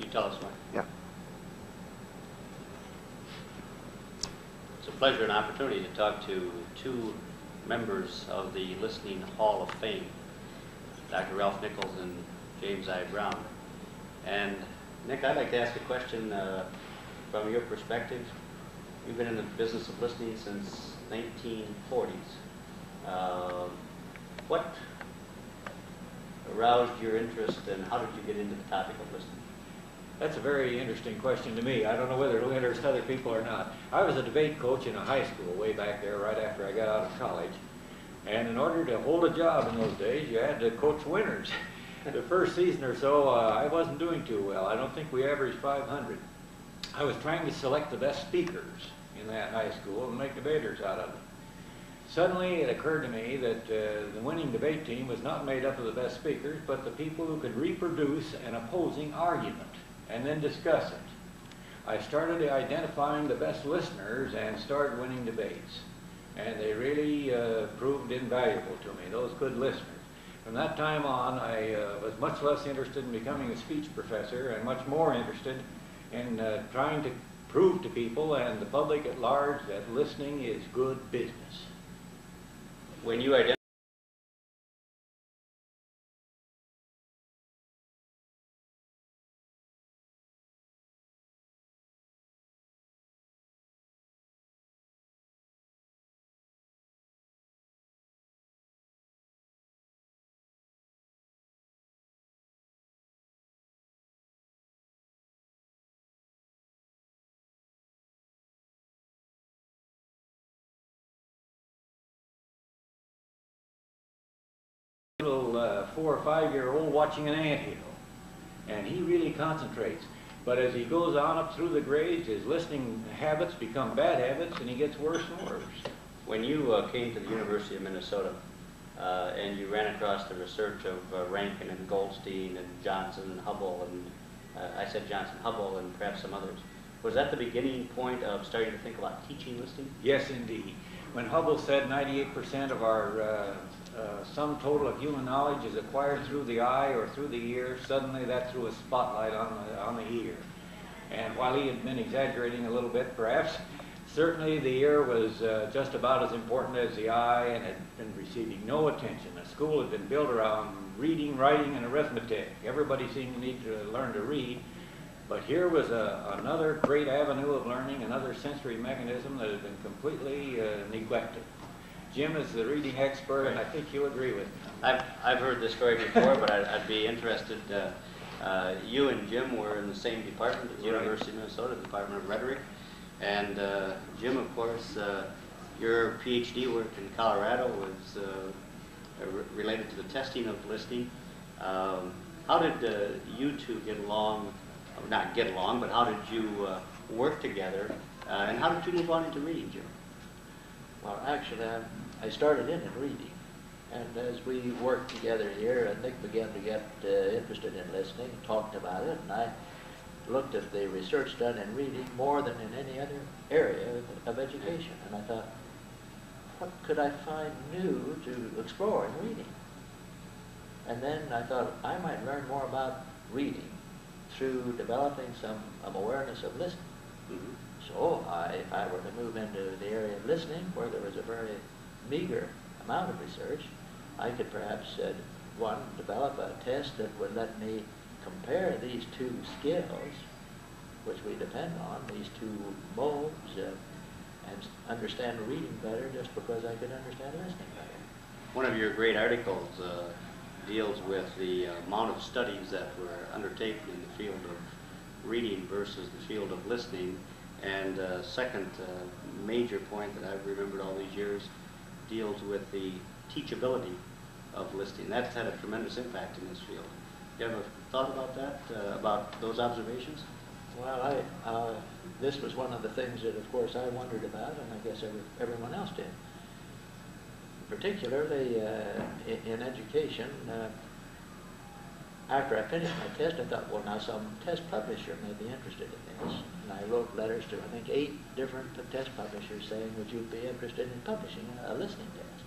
you tell us one? Yeah. It's a pleasure and opportunity to talk to two members of the Listening Hall of Fame, Dr. Ralph Nichols and James I. Brown. And Nick, I'd like to ask a question from your perspective. You've been in the business of listening since 1940s. What aroused your interest, and how did you get into the topic of listening? That's a very interesting question to me. I don't know whether it'll interest other people or not. I was a debate coach in a high school way back there right after I got out of college. And in order to hold a job in those days, you had to coach winners. The first season or so, I wasn't doing too well. I don't think we averaged 500. I was trying to select the best speakers in that high school and make debaters out of them. Suddenly it occurred to me that the winning debate team was not made up of the best speakers, but the people who could reproduce an opposing argument and then discuss it. I started identifying the best listeners and started winning debates. And they really proved invaluable to me, those good listeners. From that time on, I was much less interested in becoming a speech professor and much more interested in trying to prove to people and the public at large that listening is good business. When you identify Little 4 or 5-year-old watching an anthill, and he really concentrates. But as he goes on up through the grades, his listening habits become bad habits, and he gets worse and worse. When you came to the University of Minnesota and you ran across the research of Rankin and Goldstein and Johnson and Hubble, and I said Johnson, Hubble, and perhaps some others, was that the beginning point of starting to think about teaching listening? Yes, indeed. When Hubble said 98% of our sum total of human knowledge is acquired through the eye or through the ear, suddenly that threw a spotlight on the ear. And while he had been exaggerating a little bit, perhaps, certainly the ear was just about as important as the eye and had been receiving no attention. The school had been built around reading, writing, and arithmetic. Everybody seemed to need to learn to read. But here was another great avenue of learning, another sensory mechanism that had been completely neglected. Jim is the reading expert, and I think you'll agree with me. I've heard this story before, but I'd be interested. You and Jim were in the same department at the University of Minnesota, the Department of Rhetoric. And Jim, of course, your PhD work in Colorado was related to the testing of listening. How did you two get along? Not get along, but how did you work together? And how did you move on into reading, Jim? Well, actually, I started in reading. And as we worked together here, Nick began to get interested in listening, talked about it, and I looked at the research done in reading more than in any other area of education. And I thought, what could I find new to explore in reading? And then I thought, I might learn more about reading through developing some awareness of listening. Mm-hmm. So if I were to move into the area of listening, where there was a very meager amount of research, I could perhaps, one, develop a test that would let me compare these two skills, which we depend on, these two modes, and understand reading better just because I could understand listening better. One of your great articles deals with the amount of studies that were undertaken in the field of reading versus the field of listening. And second major point that I've remembered all these years deals with the teachability of listening. That's had a tremendous impact in this field. You ever thought about that, about those observations? Well, this was one of the things that, of course, I wondered about, and I guess everyone else did. Particularly in education, after I finished my test, I thought, well, now some test publisher may be interested in this. And I wrote letters to, I think, 8 different test publishers saying, would you be interested in publishing a listening test?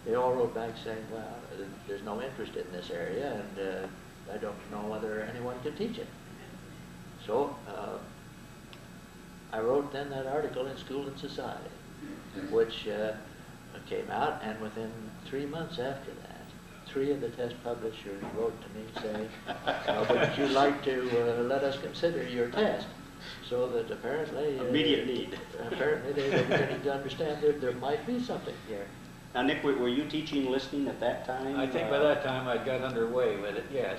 They all wrote back saying, well, there's no interest in this area, and I don't know whether anyone can teach it. So I wrote then that article in School and Society, which came out, and within 3 months after that, 3 of the test publishers wrote to me saying, would you like to let us consider your test? So that apparently... Immediate need. Apparently they were beginning to understand that there might be something here. Now, Nick, were you teaching listening at that time? I think by that time I'd got underway with it, yes.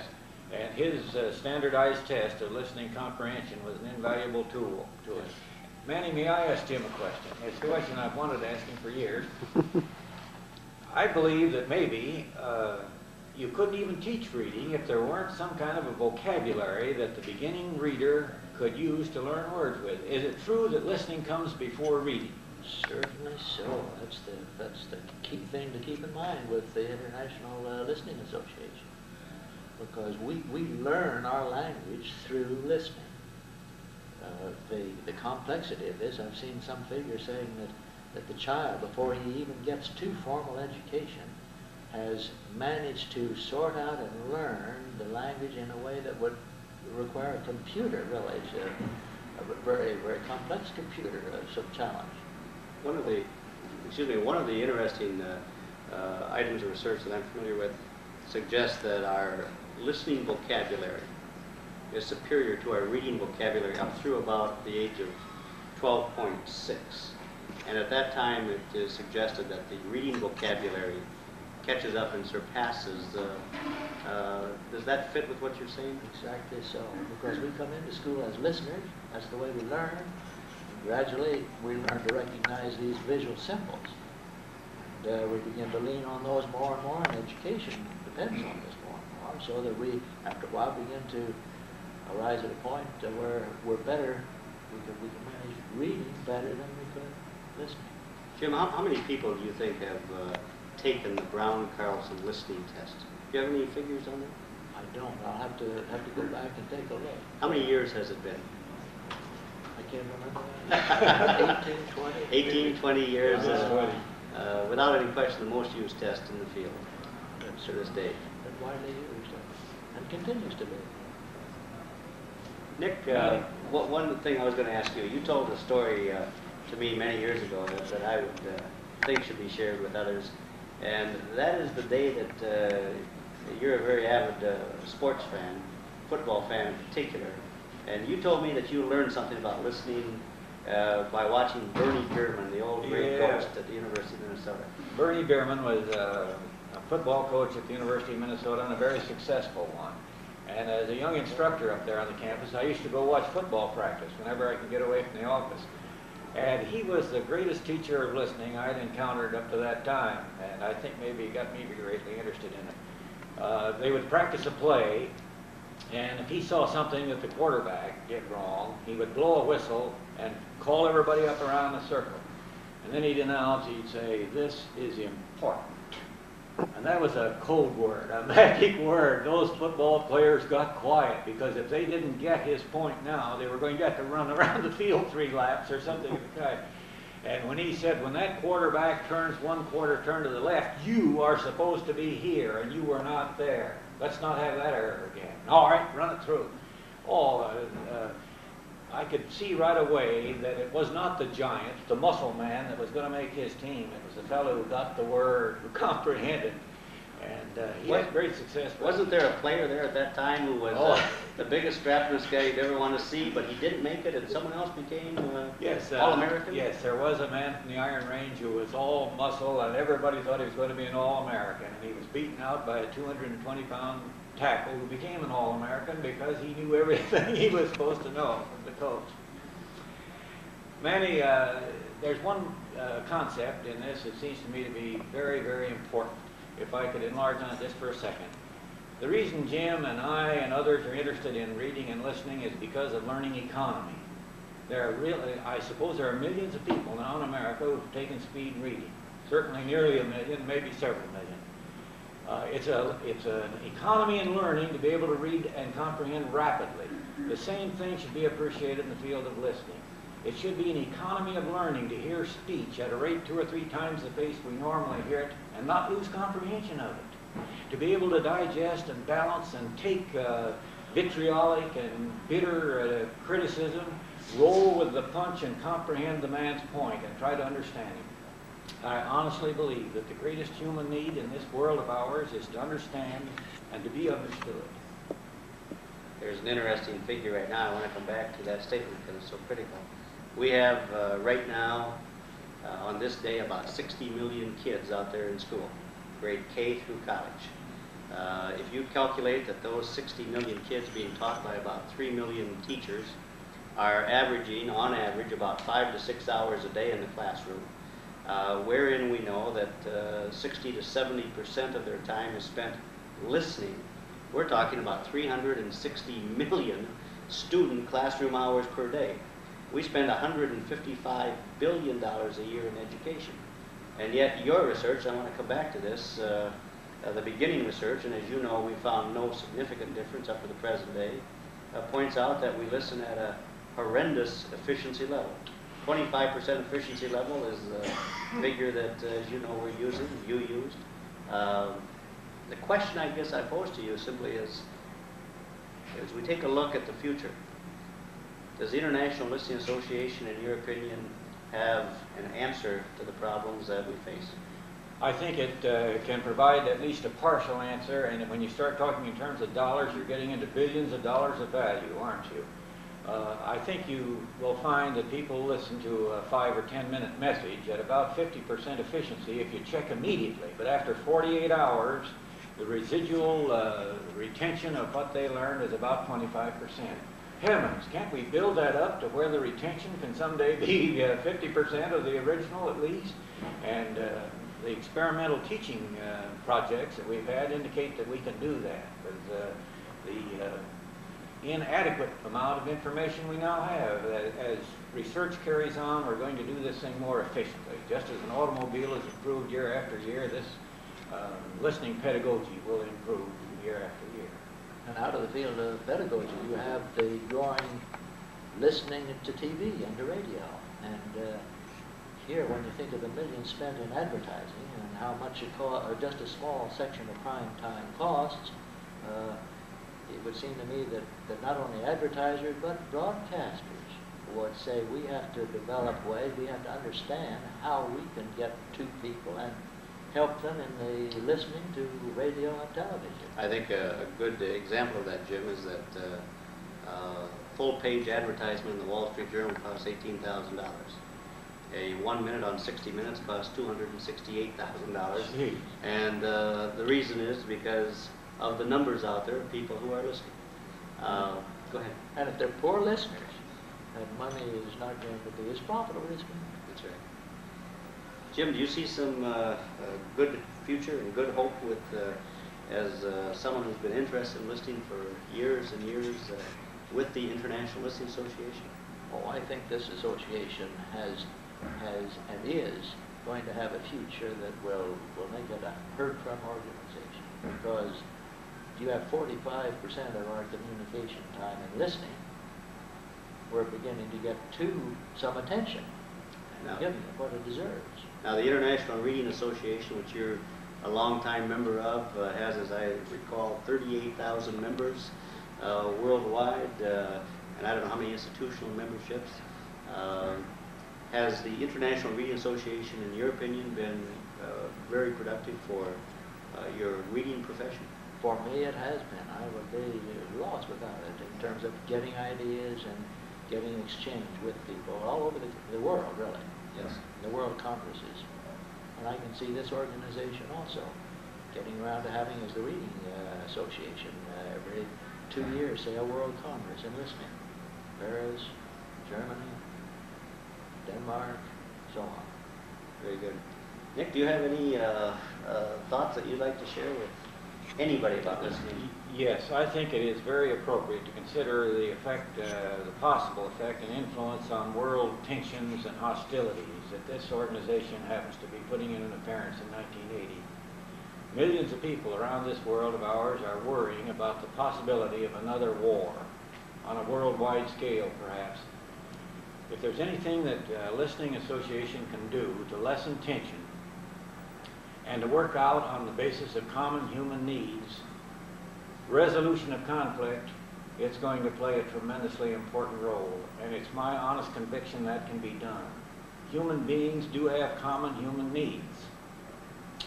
And his standardized test of listening comprehension was an invaluable tool to us. Manny, may I ask Jim a question? It's a question I've wanted to ask him for years. I believe that maybe you couldn't even teach reading if there weren't some kind of a vocabulary that the beginning reader could use to learn words with. Is it true that listening comes before reading? Certainly so. That's the key thing to keep in mind with the International Listening Association, because we learn our language through listening. The complexity of this, I've seen some figure saying that the child, before he even gets to formal education, has managed to sort out and learn the language in a way that would require a computer, really. It's a very, very complex computer, some challenge. One of the interesting items of research that I'm familiar with suggests that our listening vocabulary is superior to our reading vocabulary up through about the age of 12.6. And at that time, it is suggested that the reading vocabulary catches up and surpasses. Does that fit with what you're saying? Exactly so. Because we come into school as listeners, that's the way we learn. Gradually, we learn to recognize these visual symbols. And we begin to lean on those more and more, and education depends on this more and more, so that we, after a while, begin to arise at a point where we're better, we can manage reading better than we could listening. Jim, how many people do you think have taken the Brown-Carlson listening test? Do you have any figures on that? I don't. I'll have to go back and take a look. How many years has it been? I can't remember. 18, 20. 18, 20 years. Without any question, the most used test in the field to this day. And widely used, and continues to be. Nick, one thing I was going to ask you, you told a story to me many years ago that I would think should be shared with others, and that is the day that you're a very avid sports fan, football fan in particular, and you told me that you learned something about listening by watching Bernie Bierman, the old great coach at the University of Minnesota. Bernie Bierman was a football coach at the University of Minnesota, and a very successful one. And as a young instructor up there on the campus, I used to go watch football practice whenever I could get away from the office. And he was the greatest teacher of listening I'd encountered up to that time, and I think maybe he got me greatly interested in it. They would practice a play, and if he saw something that the quarterback did wrong, he would blow a whistle and call everybody up around the circle. And then he'd announce, he'd say, "This is important." And that was a code word, a magic word. Those football players got quiet, because if they didn't get his point now, they were going to have to run around the field 3 laps or something of the kind. And when he said, when that quarterback turns 1 quarter turn to the left, you are supposed to be here, and you were not there. Let's not have that error again. All right, run it through. I could see right away that it was not the giant, the muscle man, that was going to make his team. It was the fellow who got the word, who comprehended. And he had great success. Wasn't there a player there at that time who was the biggest strapless guy you'd ever want to see, but he didn't make it, and someone else became All-American? Yes, there was a man from the Iron Range who was all muscle, and everybody thought he was going to be an All-American. And he was beaten out by a 220-pound tackle who became an All-American because he knew everything he was supposed to know from the coach. Manny, there's one concept in this that seems to me to be very, very important. If I could enlarge on it just for a second. The reason Jim and I and others are interested in reading and listening is because of learning economy. I suppose there are millions of people now in America who've taken speed reading. Certainly nearly 1 million, maybe several million. It's an economy in learning to be able to read and comprehend rapidly. The same thing should be appreciated in the field of listening. It should be an economy of learning to hear speech at a rate 2 or 3 times the pace we normally hear it and not lose comprehension of it. To be able to digest and balance and take vitriolic and bitter criticism, roll with the punch and comprehend the man's point and try to understand him. I honestly believe that the greatest human need in this world of ours is to understand and to be understood. There's an interesting figure right now. I want to come back to that statement because it's so critical. We have right now, on this day, about 60 million kids out there in school, grade K through college. If you calculate that those 60 million kids being taught by about 3 million teachers are averaging, on average, about 5 to 6 hours a day in the classroom, wherein we know that 60 to 70% of their time is spent listening. We're talking about 360 million student classroom hours per day. We spend $155 billion a year in education. And yet your research, I want to come back to this, the beginning research, and as you know, we found no significant difference up to the present day, points out that we listen at a horrendous efficiency level. 25% efficiency level is the figure that, as you know, we're using, you used. The question I guess I pose to you simply is, as we take a look at the future, does the International Listening Association, in your opinion, have an answer to the problems that we face? I think it can provide at least a partial answer, and when you start talking in terms of dollars, you're getting into billions of dollars of value, aren't you? I think you will find that people listen to a 5 or 10 minute message at about 50% efficiency if you check immediately, but after 48 hours, the residual retention of what they learned is about 25%. Heavens, can't we build that up to where the retention can someday be 50% of the original at least? And the experimental teaching projects that we've had indicate that we can do that. Because the inadequate amount of information we now have, as research carries on, we're going to do this thing more efficiently. Just as an automobile has improved year after year, this listening pedagogy will improve year after year. And out of the field of pedagogy, you have the growing listening to TV and to radio. And here, when you think of the millions spent in advertising and how much it costs, or just a small section of prime time costs, it would seem to me that not only advertisers but broadcasters would say we have to develop ways, we have to understand how we can get to people and help them in the listening to radio and television. I think a good example of that, Jim, is that full-page advertisement in the Wall Street Journal costs $18,000. A 1 minute on 60 Minutes costs $268,000. And the reason is because of the numbers out there of people who are listening. Go ahead. And if they're poor listeners, that money is not going to be as profitable as me. That's right. Jim, do you see some good future and good hope with, as someone who's been interested in listening for years and years with the International Listening Association? Oh, I think this association has and is going to have a future that will make it a heard-from organization, because you have 45% of our communication time in listening. We're beginning to get some attention and giving it what it deserves. Now, the International Reading Association, which you're a longtime member of, has, as I recall, 38,000 members worldwide, and I don't know how many institutional memberships. Has the International Reading Association, in your opinion, been very productive for your reading profession? For me, it has been. I would be lost without it in terms of getting ideas and getting exchange with people all over the world, really. Yes. The world congresses. And I can see this organization also getting around to having, as the Reading Association, every 2 years, say, a World Congress in listening. Paris, Germany, Denmark, so on. Very good. Nick, do you have any thoughts that you'd like to share with anybody about listening? Yes, I think it is very appropriate to consider the effect, the possible effect and influence on world tensions and hostilities that this organization happens to be putting in an appearance in 1980. Millions of people around this world of ours are worrying about the possibility of another war on a worldwide scale, perhaps. If there's anything that Listening Association can do to lessen tension and to work out on the basis of common human needs, resolution of conflict, it's going to play a tremendously important role, and it's my honest conviction that can be done. Human beings do have common human needs.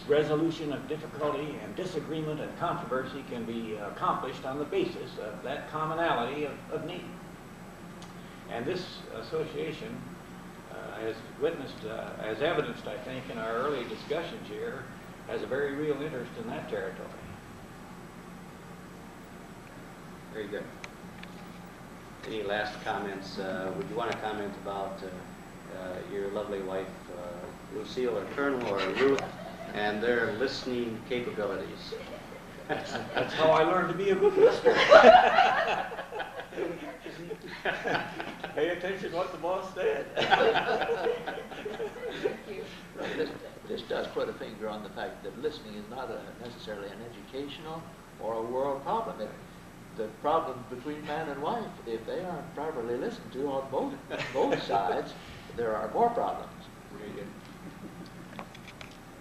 Resolution of difficulty and disagreement and controversy can be accomplished on the basis of that commonality of need. And this association has witnessed, as evidenced, I think, in our early discussions here, has a very real interest in that territory. Very good. Any last comments? Would you want to comment about your lovely wife, Lucille, or Colonel, or Ruth, and their listening capabilities? That's how I learned to be a good listener. Pay attention to what the boss said. This does put a finger on the fact that listening is not necessarily an educational or a world problem. The problem between man and wife, if they aren't properly listened to on both sides, there are more problems. Very good.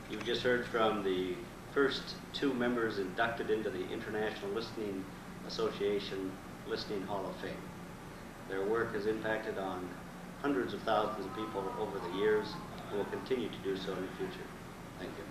You've just heard from the first two members inducted into the International Listening Association Listening Hall of Fame. Their work has impacted on hundreds of thousands of people over the years and will continue to do so in the future. Thank you.